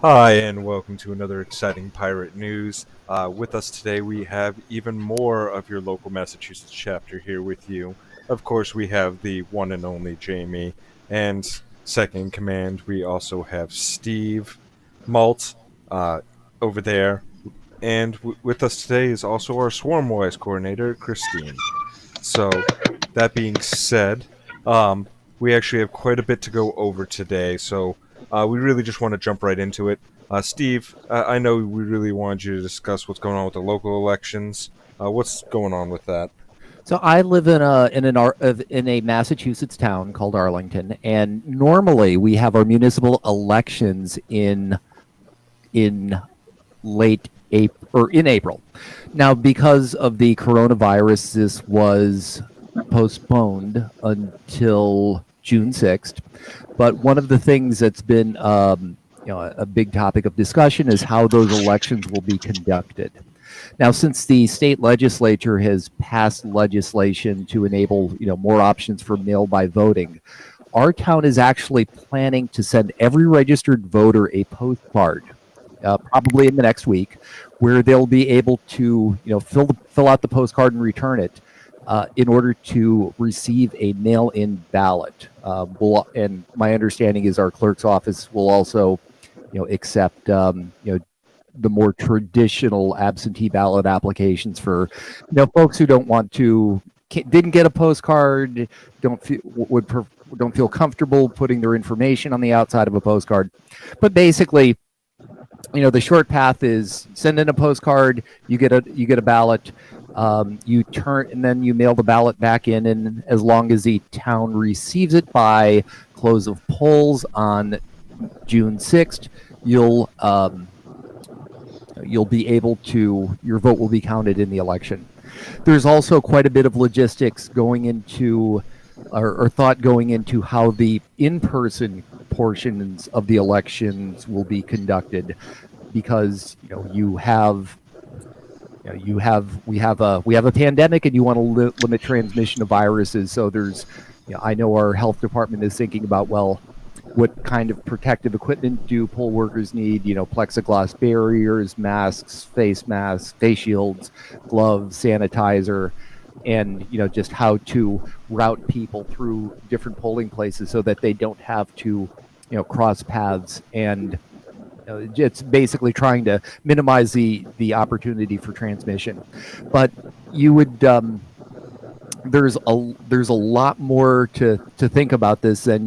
Hi, and welcome to another exciting pirate news. With us today, we have even more of your local Massachusetts chapter here with you. Of course, we have the one and only Jamie, and second in command, we also have Steve, Malt, uh, over there, and with us today is also our Swarmwise coordinator, Christine. So, that being said, um, we actually have quite a bit to go over today, so we really just want to jump right into it. Steve, I know we really wanted you to discuss what's going on with the local elections. What's going on with that? So I live in a Massachusetts town called Arlington, and normally we have our municipal elections in late April or in April. Now, because of the coronavirus, this was postponed until June 6th. But one of the things that's been a big topic of discussion is how those elections will be conducted. Now, since the state legislature has passed legislation to enable, more options for mail by voting, our town is actually planning to send every registered voter a postcard, probably in the next week, where they'll be able to, fill out the postcard and return it. In order to receive a mail-in ballot, and my understanding is our clerk's office will also, accept, the more traditional absentee ballot applications for folks who don't want to didn't get a postcard, don't feel would don't feel comfortable putting their information on the outside of a postcard. But basically, the short path is send in a postcard, you get a ballot, you turn and then you mail the ballot back in, and as long as the town receives it by close of polls on June 6th, you'll you'll be able to your vote will be counted in the election. There's also quite a bit of logistics going into or thought going into how the in-person portions of the elections will be conducted, because we have a pandemic, and you want to limit transmission of viruses. So there's, I know our health department is thinking about, well, what kind of protective equipment do poll workers need? Plexiglass barriers, masks, face shields, gloves, sanitizer, and just how to route people through different polling places so that they don't have to, cross paths. And it's basically trying to minimize the opportunity for transmission. But you would there's a lot more to think about this than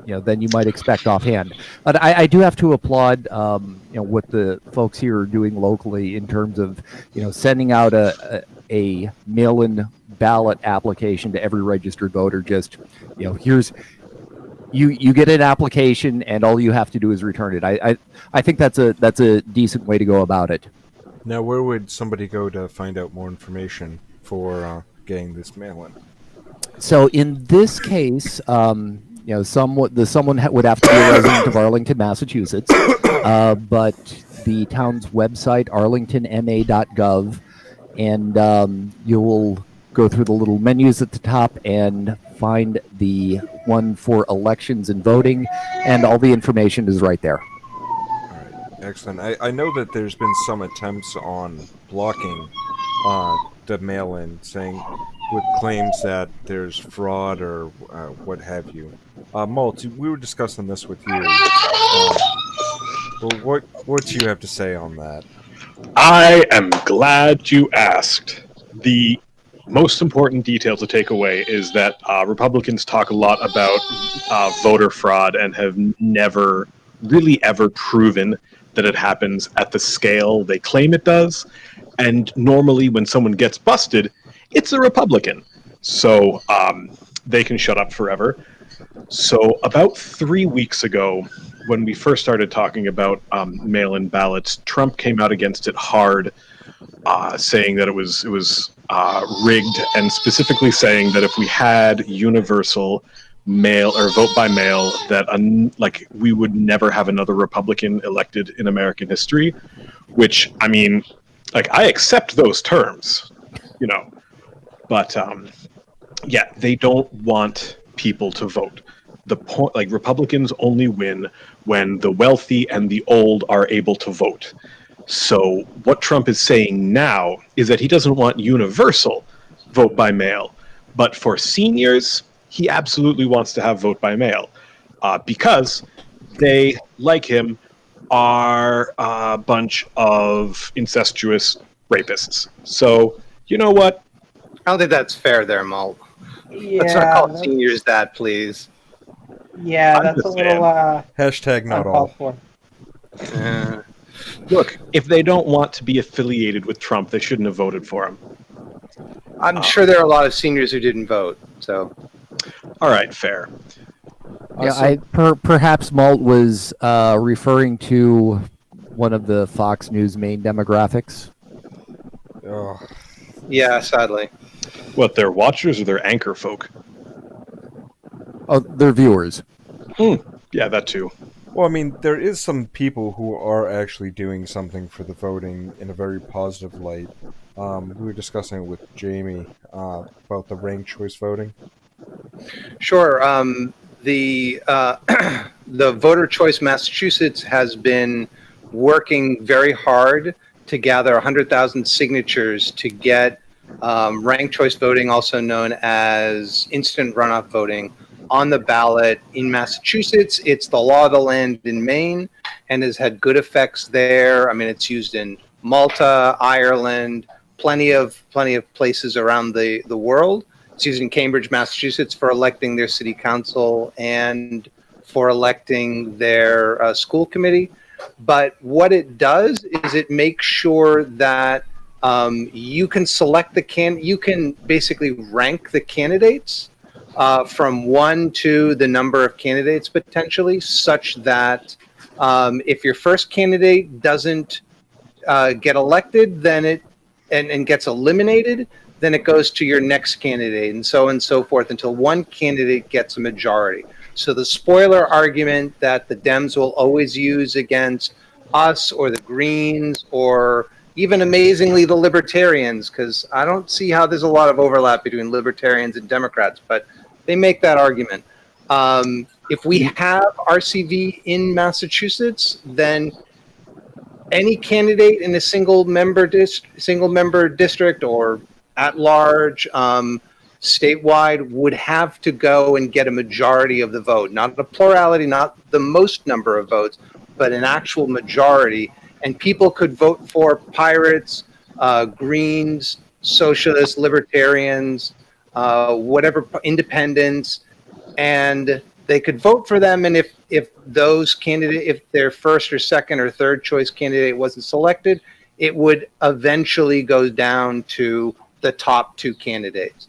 than you might expect offhand. But I do have to applaud, what the folks here are doing locally in terms of, sending out a mail-in ballot application to every registered voter. Just, here's you get an application, and all you have to do is return it. I think that's a decent way to go about it. Now, where would somebody go to find out more information for getting this mail in? So in this case, someone would have to be a resident of Arlington, Massachusetts, but the town's website, arlingtonma.gov, and you will go through the little menus at the top and find the one for elections and voting, and all the information is right there. All right, excellent. I know that there's been some attempts on blocking the mail-in, saying with claims that there's fraud or what have you. Malt, we were discussing this with you. Well, what do you have to say on that? I am glad you asked. The most important detail to take away is that Republicans talk a lot about voter fraud and have never really ever proven that it happens at the scale they claim it does. And normally, when someone gets busted, it's a Republican. So they can shut up forever. So about 3 weeks ago, when we first started talking about mail-in ballots, Trump came out against it hard, saying that it was rigged, and specifically saying that if we had universal mail or vote by mail, that like we would never have another Republican elected in American history. Which, I mean, like, I accept those terms, you know, but yeah, they don't want people to vote. the point, like Republicans only win when the wealthy and the old are able to vote. So what Trump is saying now is that he doesn't want universal vote by mail, but for seniors, he absolutely wants to have vote by mail because they, like him, are a bunch of incestuous rapists. So, you know what? I don't think that's fair there, Malt. Let's not Yeah, call seniors that, please. yeah, I'm that's a just little Hashtag not uncalled all. for. Look, if they don't want to be affiliated with Trump, they shouldn't have voted for him. I'm sure there are a lot of seniors who didn't vote. So, All right, fair. Yeah, perhaps Malt was referring to one of the Fox News main demographics. Oh, yeah, sadly. What, they're watchers or they're anchor folk? Oh, they're viewers. Yeah, that too. well, I mean, there is some people who are actually doing something for the voting in a very positive light. We were discussing it with Jamie about the ranked choice voting. Sure. The the Voter Choice Massachusetts has been working very hard to gather 100,000 signatures to get ranked choice voting, also known as instant runoff voting, on the ballot in Massachusetts. It's the law of the land in Maine and has had good effects there. I mean, it's used in Malta, Ireland, plenty of places around the world. It's used in Cambridge, Massachusetts for electing their city council and for electing their school committee. But what it does is it makes sure that you can select you can basically rank the candidates from 1 to the number of candidates potentially, such that if your first candidate doesn't get elected, then and gets eliminated, then it goes to your next candidate, and so forth until one candidate gets a majority. So the spoiler argument that the Dems will always use against us or the Greens or even amazingly the Libertarians, because I don't see how there's a lot of overlap between Libertarians and Democrats, but they make that argument. If we have RCV in Massachusetts, then any candidate in a single member district or at large statewide would have to go and get a majority of the vote, not a plurality, not the most number of votes, but an actual majority. And people could vote for pirates, Greens, socialists, libertarians, whatever, independents, and they could vote for them. And if those candidates, if their first or second or third choice candidate wasn't selected, it would eventually go down to the top two candidates.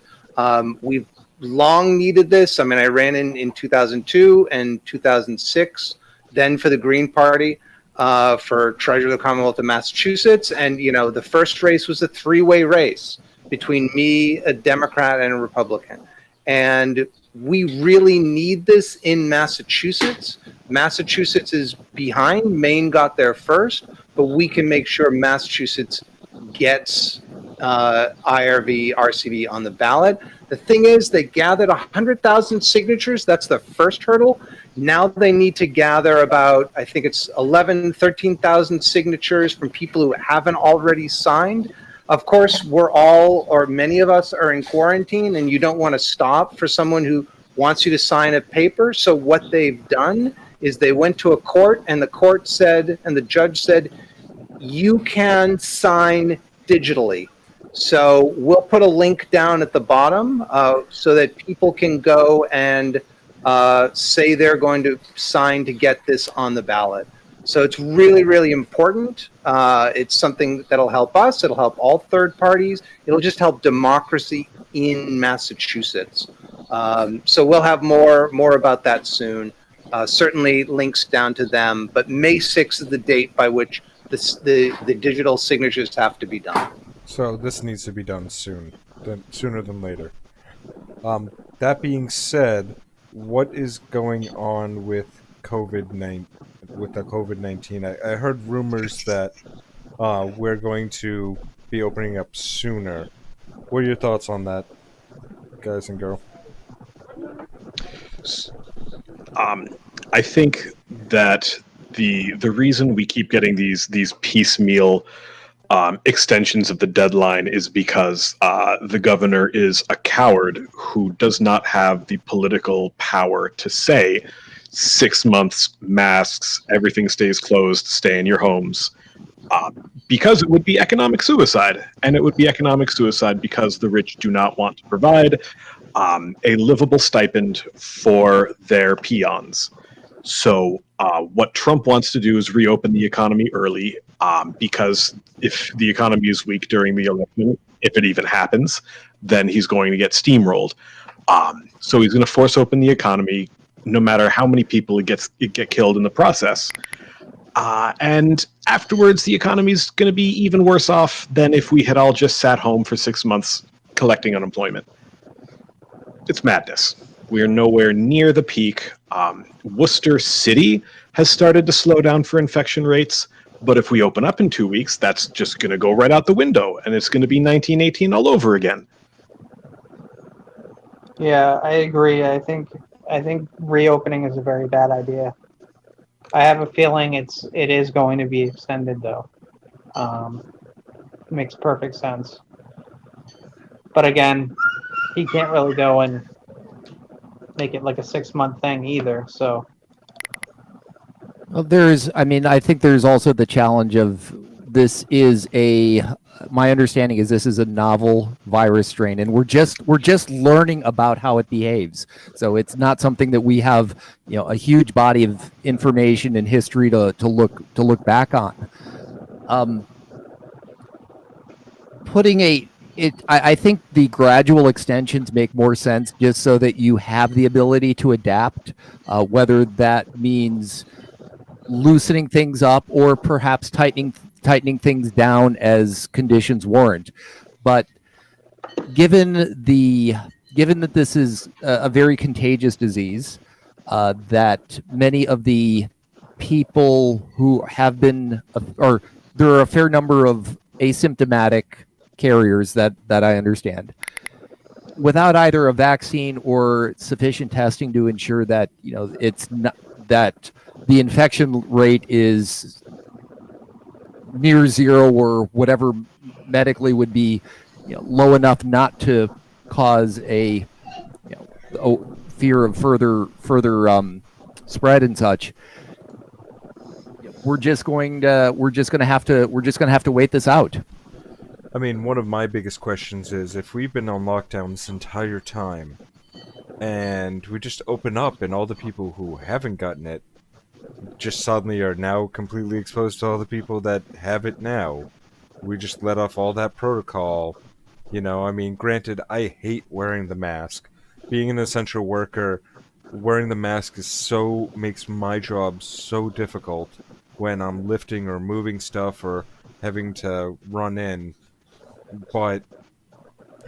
We've long needed this. I mean, I ran in 2002 and 2006, then for the Green Party, for Treasurer of the Commonwealth of Massachusetts. And, you know, the first race was a three-way race between me, a Democrat, and a Republican. And we really need this in Massachusetts. Massachusetts is behind. Maine got there first, but we can make sure Massachusetts gets IRV, RCV on the ballot. The thing is, they gathered 100,000 signatures. That's the first hurdle. Now they need to gather about, I think it's 13,000 signatures from people who haven't already signed. Of course, we're all, or many of us, are in quarantine, and you don't want to stop for someone who wants you to sign a paper. So what they've done is they went to a court, and the court said, and the judge said, you can sign digitally. So we'll put a link down at the bottom so that people can go and say they're going to sign to get this on the ballot. So it's really, really important. It's something that'll help us. It'll help all third parties. It'll just help democracy in Massachusetts. So we'll have more about that soon. Certainly links down to them. But May 6th is the date by which the digital signatures have to be done. So this needs to be done sooner than later. That being said, what is going on with COVID-19? With the COVID-19, I heard rumors that we're going to be opening up sooner. What are your thoughts on that, guys and girl? I think that the reason we keep getting these piecemeal extensions of the deadline is because the governor is a coward who does not have the political power to say 6 months, masks, everything stays closed, stay in your homes, because it would be economic suicide. And it would be economic suicide because the rich do not want to provide a livable stipend for their peons. So what Trump wants to do is reopen the economy early, because if the economy is weak during the election, if it even happens, then he's going to get steamrolled. So he's going to force open the economy, no matter how many people get killed in the process. And afterwards, the economy is going to be even worse off than if we had all just sat home for 6 months collecting unemployment. It's madness. We are nowhere near the peak. Worcester City has started to slow down for infection rates, but if we open up in 2 weeks, that's just going to go right out the window, and it's going to be 1918 all over again. Yeah, I agree. I think reopening is a very bad idea. I have a feeling it is going to be extended though. Makes perfect sense. But again, he can't really go and make it like a 6-month thing either. So Well, I think there's also the challenge of my understanding is this is a novel virus strain, and we're just learning about how it behaves. So it's not something that we have, a huge body of information and history to look back on. I think the gradual extensions make more sense just so that you have the ability to adapt, whether that means loosening things up or perhaps tightening things down as conditions warrant. But given that this is a very contagious disease, that many of the people who have been, or there are a fair number of asymptomatic carriers that I understand, without either a vaccine or sufficient testing to ensure that it's not that the infection rate is near zero or whatever medically would be low enough not to cause a fear of further spread and such. We're just going to have to wait this out. I mean, one of my biggest questions is if we've been on lockdown this entire time and we just open up and all the people who haven't gotten it just suddenly are now completely exposed to all the people that have it now. We just let off all that protocol. I mean, granted, I hate wearing the mask. Being an essential worker, wearing the mask makes my job so difficult when I'm lifting or moving stuff or having to run in. But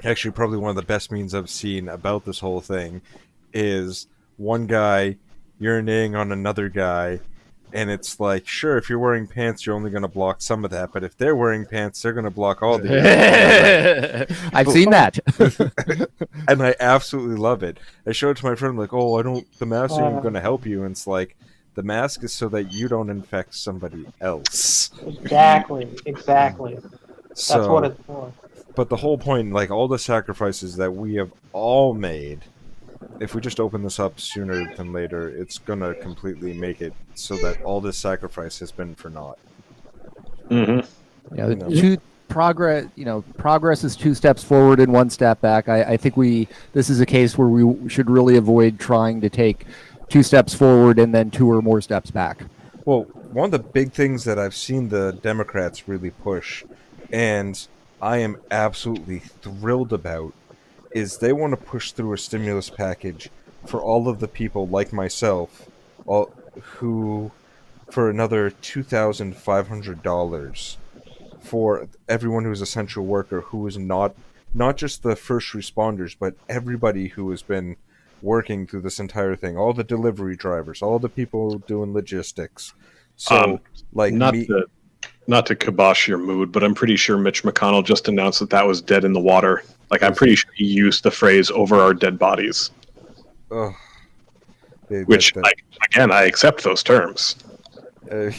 actually, probably one of the best memes I've seen about this whole thing is one guy urinating on another guy, and it's like, sure, if you're wearing pants, you're only going to block some of that, but if they're wearing pants, they're going to block all the I've seen that. And I absolutely love it. I showed it to my friend, like, the mask isn't going to help you, and it's like, the mask is so that you don't infect somebody else. exactly. That's what it's for. But the whole point, like, all the sacrifices that we have all made, if we just open this up sooner than later, it's gonna completely make it so that all this sacrifice has been for naught. Mm-hmm. Progress is 2 steps forward and 1 step back. I think this is a case where we should really avoid trying to take 2 steps forward and then 2 or more steps back. Well, one of the big things that I've seen the Democrats really push, and I am absolutely thrilled about, is they want to push through a stimulus package for all of the people like myself, who, for another $2,500 for everyone who is essential worker, who is not just the first responders, but everybody who has been working through this entire thing, all the delivery drivers, all the people doing logistics. So, not to kibosh your mood, but I'm pretty sure Mitch McConnell just announced that was dead in the water. Like, I'm pretty sure he used the phrase "over our dead bodies." Ugh. Which, I accept those terms. uh,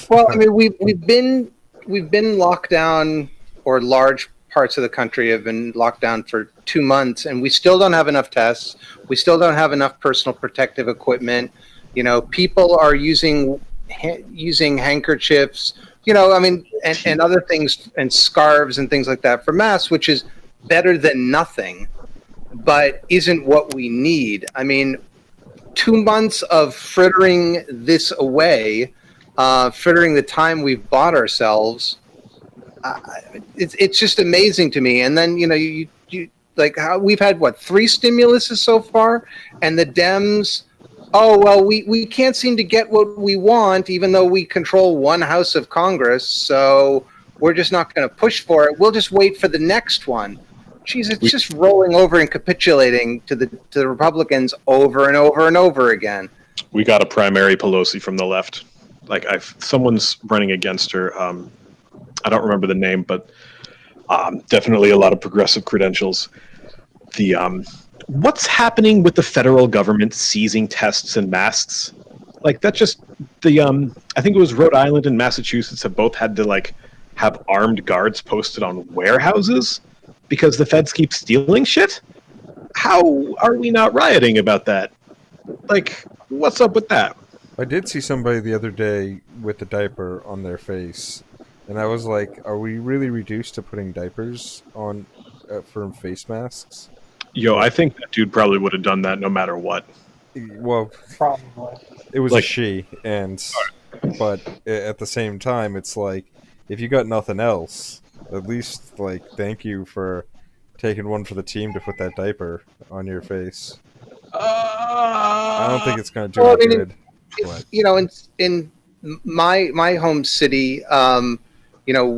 Well, I mean, we've been locked down, or large parts of the country have been locked down for 2 months, and we still don't have enough tests. We still don't have enough personal protective equipment. You know, people are using handkerchiefs. You know, I mean, and other things, and scarves and things like that for masks, which is better than nothing, but isn't what we need. I mean, 2 months of frittering this away, frittering the time we've bought ourselves. It's just amazing to me. And then, you know, you like how we've had, what, 3 stimuluses so far, and the Dems, oh, well, we can't seem to get what we want, even though we control one house of Congress, so we're just not going to push for it. We'll just wait for the next one. Jeez, it's just rolling over and capitulating to the Republicans over and over and over again. We got a primary Pelosi from the left. Like, someone's running against her. I don't remember the name, but definitely a lot of progressive credentials. What's happening with the federal government seizing tests and masks? Like, that just I think it was Rhode Island and Massachusetts have both had to like have armed guards posted on warehouses because the feds keep stealing shit. How are we not rioting about that? Like, what's up with that? I did see somebody the other day with a diaper on their face, and I was like, are we really reduced to putting diapers on for face masks? Yo, I think that dude probably would have done that no matter what. Well, Probably. it was Like- a she, but at the same time, it's like, if you got nothing else, at least, like, thank you for taking one for the team to put that diaper on your face. I don't think it's going to do any good. But You know, in my home city, you know,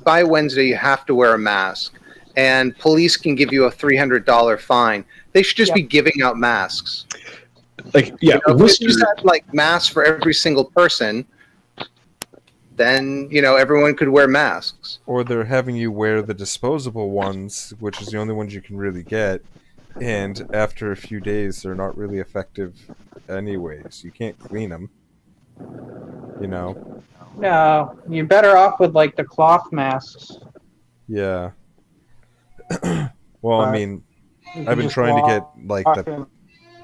by Wednesday you have to wear a mask, and police can give you a $300 fine. They should just be giving out masks. Like, yeah, You know, if Worcester- you just had like masks for every single person, then, you know, everyone could wear masks. or they're having you wear the disposable ones, which is the only ones you can really get, and after a few days, they're not really effective anyways. You can't clean them. You know? No, you're better off with like the cloth masks. Yeah. Well, I But mean, you I've can been just trying to get, walk like, the in.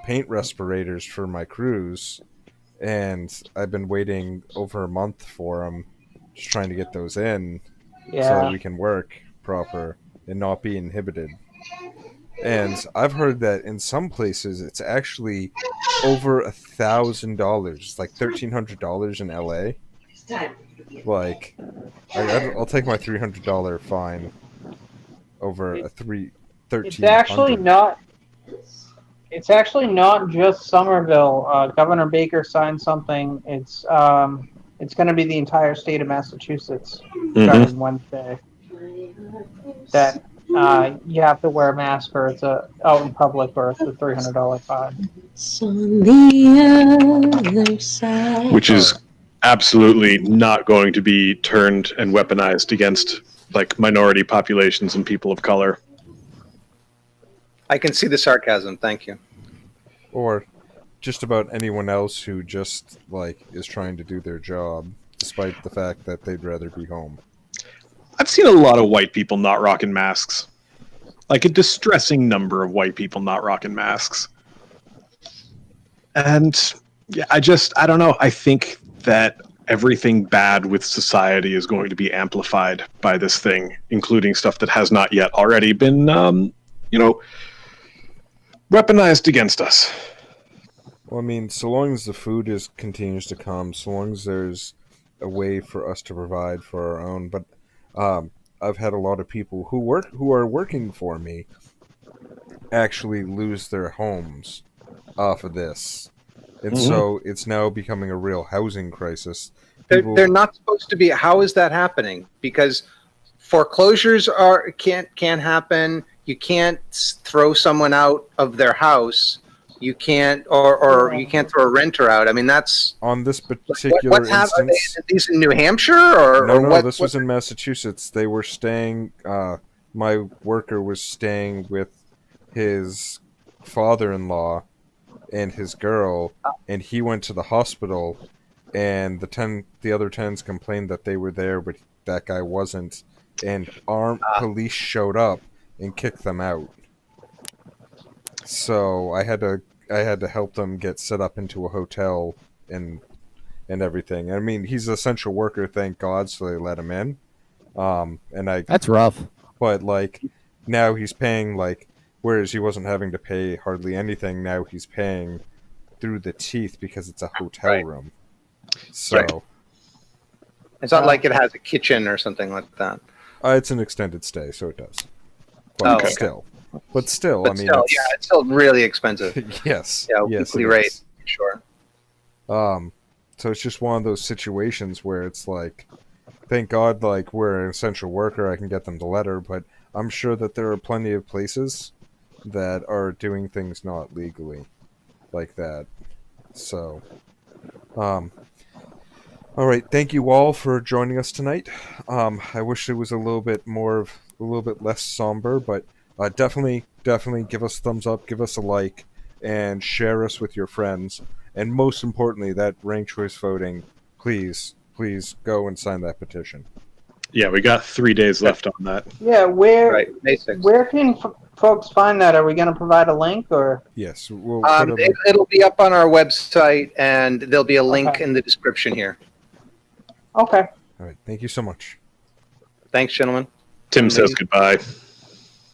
paint respirators for my crews, and I've been waiting over a month for them, just trying to get those in so that Yeah. we can work proper and not be inhibited. And I've heard that in some places it's actually over $1,000, like $1,300 in LA. Like, I'll take my $300 fine over a It's 1,300. actually not. It's actually not just Somerville. Governor Baker signed something. It's going to be the entire state of Massachusetts starting Wednesday. That you have to wear a mask or it's out in public or it's a $300 fine. It's on the other side. which is absolutely not going to be turned and weaponized against like minority populations and people of color. I can see the sarcasm. Thank you. Or just about anyone else who just, like, is trying to do their job, despite the fact that they'd rather be home. I've seen a lot of white people not rocking masks. Like a distressing number of white people not rocking masks. And yeah, I don't know. I think that everything bad with society is going to be amplified by this thing, including stuff that has not yet already been, weaponized against us. Well, I mean, so long as the food continues to come, so long as there's a way for us to provide for our own. But I've had a lot of people who are working for me actually lose their homes off of this, and so it's now becoming a real housing crisis. They're not supposed to be. How is that happening? Because foreclosures can't happen. You can't throw someone out of their house. You can't, or you can't throw a renter out. I mean, that's on this particular what's happening. instance. Are these in New Hampshire or No, what? this was in Massachusetts. They were staying. My worker was staying with his father-in-law and his girl, and he went to the hospital, and the other tenants complained that they were there, but that guy wasn't, and armed police showed up and kicked them out. So I had to help them get set up into a hotel and everything. I mean, he's an essential worker, thank God, so they let him in. That's rough. But like now he's paying like, whereas he wasn't having to pay hardly anything, now he's paying through the teeth because it's a hotel room. So it's not like it has a kitchen or something like that. It's an extended stay, so it does. But okay. still, I mean, it's still really expensive. Yes. Yeah, yes, weekly rate, sure. So it's just one of those situations where it's like, thank God, like, we're an essential worker, I can get them the letter, but I'm sure that there are plenty of places that are doing things not legally like that. So, all right, thank you all for joining us tonight. I wish it was a little bit less somber, but definitely give us a thumbs up, give us a like, and share us with your friends. And most importantly, that ranked choice voting, please go and sign that petition. Yeah, we got 3 days left on that. Yeah, where basics. where can folks find that? Are we going to provide a link or? Yes, we'll it'll be up on our website, and there'll be a link in the description here. Okay. All right, thank you so much. Thanks, gentlemen. Tim says goodbye.